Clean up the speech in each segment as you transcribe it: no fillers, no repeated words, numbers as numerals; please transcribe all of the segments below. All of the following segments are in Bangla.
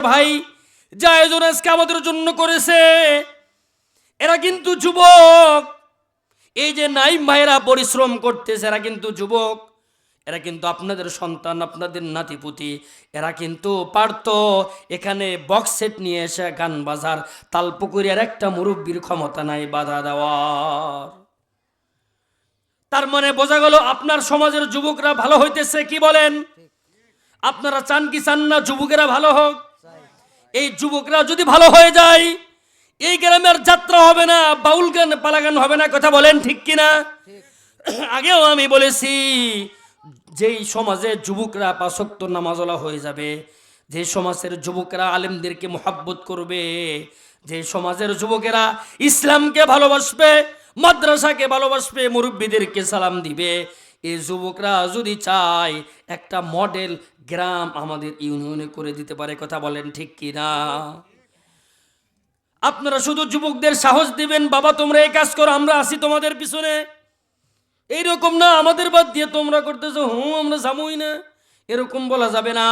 ভাই যে আয়োজন আজকে আমাদের জন্য করেছে, এরা কিন্তু যুবক। এই যে নাইম ভাইরা পরিশ্রম করতেছে, এরা কিন্তু যুবক, এরা কিন্তু আপনাদের সন্তান, আপনাদের নাতিপুতি। এরা কিন্তু পারত এখানে বক্স সেট নিয়ে এসে গান বাজার, তালপুকুরিয়ার একটা মুরব্বীর ক্ষমতা নাই বাধা দেওয়ার। তার মানে বোঝা গেল আপনার সমাজের যুবকরা ভালো হইতেছে। কি বলেন? আপনারা চান কি চান না যুবকেরা ভালো হোক? এই যুবকরা যদি ভালো হয়ে যায়, এই গ্রামের যাত্রা হবে না, বাউল গান পালাগান হবে না। কথা বলেন ঠিক কিনা? আগেও আমি বলেছি, যেই সমাজে যুবকরা পাঁচ ওয়াক্ত নামাজওয়ালা হয়ে যাবে, যে সমাজের যুবকেরা আলেমদেরকে মোহাব্বত করবে, যে সমাজের যুবকেরা ইসলামকে ভালোবাসবে, মাদ্রাসাকে ভালোবাসবে, মুরব্বীদেরকে সালাম দিবে, এই যুবকরা যদি চায় একটা মডেল গ্রাম আমাদের ইউনিয়নে করে দিতে পারে। কথা বলেন ঠিক কিনা? আপনারা শুধু যুবকদের সাহস দিবেন, বাবা তোমরা এই কাজ করো, আমরা আসি তোমাদের পিছনে। এইরকম না আমাদের বাদ দিয়ে তোমরা করতেছো, আমরা যাবোই না, এরকম বলা যাবে না।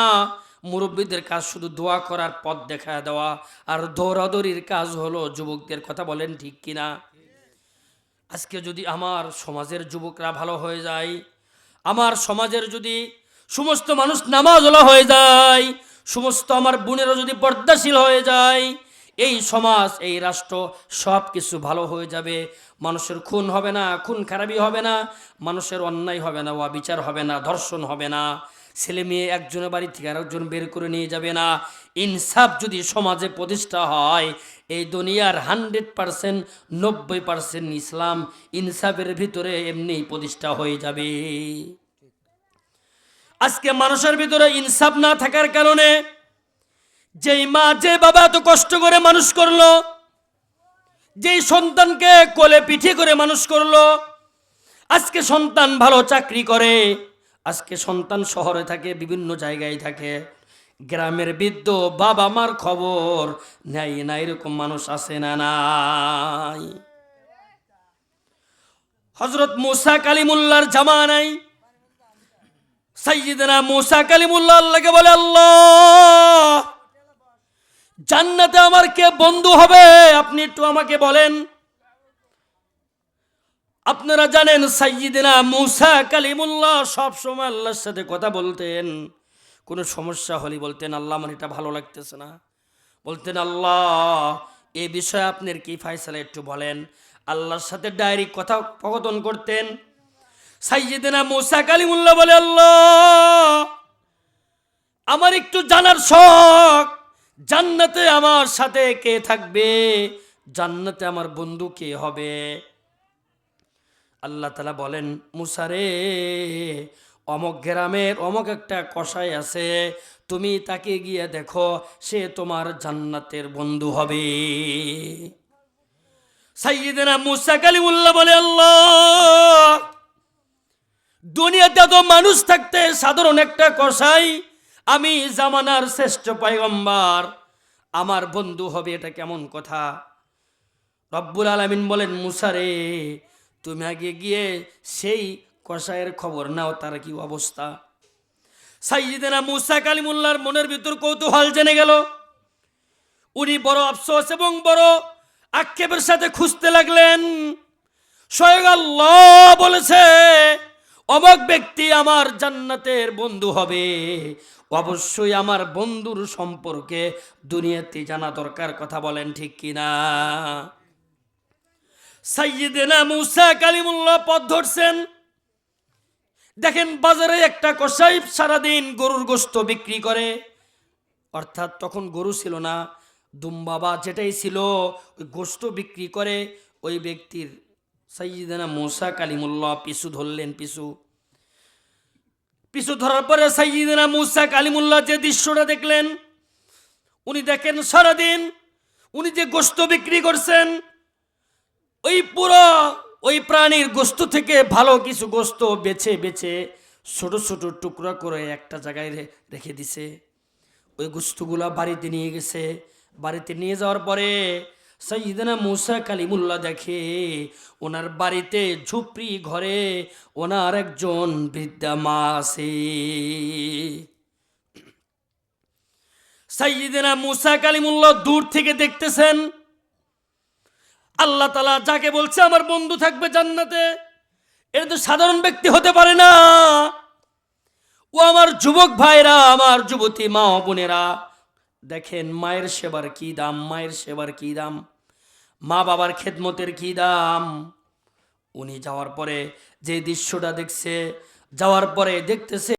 মুরব্বীদের কাজ শুধু দোয়া করার পথ দেখা দেওয়া, আর দৌড়াদৌড়ির কাজ হলো যুবকদের। কথা বলেন ঠিক কিনা? আজকে যদি আমার সমাজের যুবকরা ভালো হয়ে যায়, আমার সমাজের যদি সমস্ত মানুষ নামাজওয়ালা হয়ে যায়, সমস্ত আমার বোনেরা যদি পর্দাশীল হয়ে যায়, এই সমাজ, এই রাষ্ট্র সব কিছু ভালো হয়ে যাবে। মানুষের খুন হবে না, খুন খারাপি হবে না, মানুষের অন্যায় হবে না, অবিচার হবে না, ধর্ষণ হবে না, ছেলে মেয়ে একজনের বাড়ি থেকে আরেকজন বের করে নিয়ে যাবে না। ইনসাফ যদি সমাজে প্রতিষ্ঠা হয়, এই দুনিয়ার 100%, 90% ইসলাম ইনসাফের ভিতরে এমনি প্রতিষ্ঠা হয়ে যাবে। আজকে মানুষের ভিতরে ইনসাফ না থাকার কারণে, যেই মা যে বাবা এত কষ্ট করে মানুষ করলো, যেই সন্তানকে কোলে পিঠে করে মানুষ করলো, আজকে সন্তান ভালো চাকরি করে, আজকে সন্তান শহরে থাকে, বিভিন্ন জায়গায় থাকে, গ্রামের বৃদ্ধ বাবা মার খবর নেই না। এরকম মানুষ আছে না নাই? হযরত মুসা কালিমুল্লাহর জামানায় সাইয়্যিদনা মুসা কালিমুল্লাহ আল্লাহকে বলে, আল্লাহ জান্নাতে আমার কে বন্ধু হবে আপনি একটু আমাকে বলেন। আপনারা জানেন সাইয়্যিদনা মুসা কালিমুল্লাহ সব সময় আল্লাহর সাথে কথা বলতেন। কোনো সমস্যা হলে বলতেন, আল্লাহ আমার এটা ভালো লাগতেছে না। বলতেন, আল্লাহ এই বিষয়ে আপনার কি ফয়সালা একটু বলেন। আল্লাহর সাথে ডাইরেক্ট কথা কথন করতেন। সাইয়্যিদনা মুসা কালিমুল্লাহ বলে, আল্লাহ আমার একটু জানার শখ, জান্নাতে আমার সাথে কে থাকবে, জান্নাতে আমার বন্ধু কে হবে। আল্লাহ তাআলা বলেন, মুসা রে, অমক গ্রামের অমক একটা কসাই আছে, তুমি তাকে গিয়ে দেখো, সে তোমার জান্নাতের বন্ধু হবে। সাইয়্যিদনা মুসা কালিমুল্লাহ বলে, আল্লাহ দুনিয়াতে তো মানুষ থাকতে সাধারণ একটা কসাই, আমি জামানার শ্রেষ্ঠ পয়গম্বর, আমার বন্ধু হবে, এটা কেমন কথা? রব্বুল আলামিন বলেন, মুসা রে তুমি আগে গিয়ে সেই কসাইয়ের খবর নাও, তার কি অবস্থা। সাইয়্যিদনা মুসা কালিমুল্লাহর মনের ভিতর কৌতূহল জেনে গেল। উনি বড় আফসোস এবং বড় আক্ষেপের সাথে খুঁজতে লাগলেন। স্বয়ং আল্লাহ বলেছে, অমুক ব্যক্তি আমার জান্নাতের বন্ধু হবে, অবশ্যই আমার বন্ধুর সম্পর্কে দুনিয়াতে জানা দরকার। কথা বলেন ঠিক কিনা? সাইয়্যিদনা মুসা কালিমুল্লাহ পথ ধরছেন। দেখেন বাজারে একটা কসাই সারাদিন গরুর গোশত বিক্রি করে, অর্থাৎ তখন গরু ছিল না, দুম্বা বা যেটাই ছিল, ওই গোশত বিক্রি করে। ওই ব্যক্তির সাইয়্যিদনা মুসা কালিমুল্লাহ পিছু ধরলেন। পিছু ধরার পরে সাইয়্যিদনা মুসা কালিমুল্লাহ যে দৃশ্যটা দেখলেন, উনি দেখেন সারাদিন উনি যে গোশত বিক্রি করছেন, ওই পুরো ওই প্রাণীর গোশত থেকে ভালো কিছু গোশত বেছে বেছে ছোট ছোট টুকরা করে একটা জায়গায় রেখে দিছে। ওই গোশতগুলা বাড়িতে নিয়ে গেছে। বাড়িতে নিয়ে যাওয়ার পরে সাইয়্যিদনা মুসা কালিমুল্লাহ দেখে ওনার বাড়িতে ঝুপড়ি ঘরে ওনার একজন বৃদ্ধা মা আছে। সাইয়্যিদিনা মুসা কালিমুল্লাহ দূর থেকে দেখতেছেন আল্লাহ তাআলা যাকে বলছে আমার বন্ধু থাকবে জান্নাতে, এটা তো সাধারণ ব্যক্তি হতে পারে না। ও আমার যুবক ভাইরা, আমার যুবতী মা ও বোনেরা, দেখেন মায়ের সেবার কি দাম, মায়ের সেবার কি দাম, মা বাবার খেদমতের কি দাম। উনি যাওয়ার পরে যে দৃশ্যটা দেখছে, যাওয়ার পরে দেখতেছে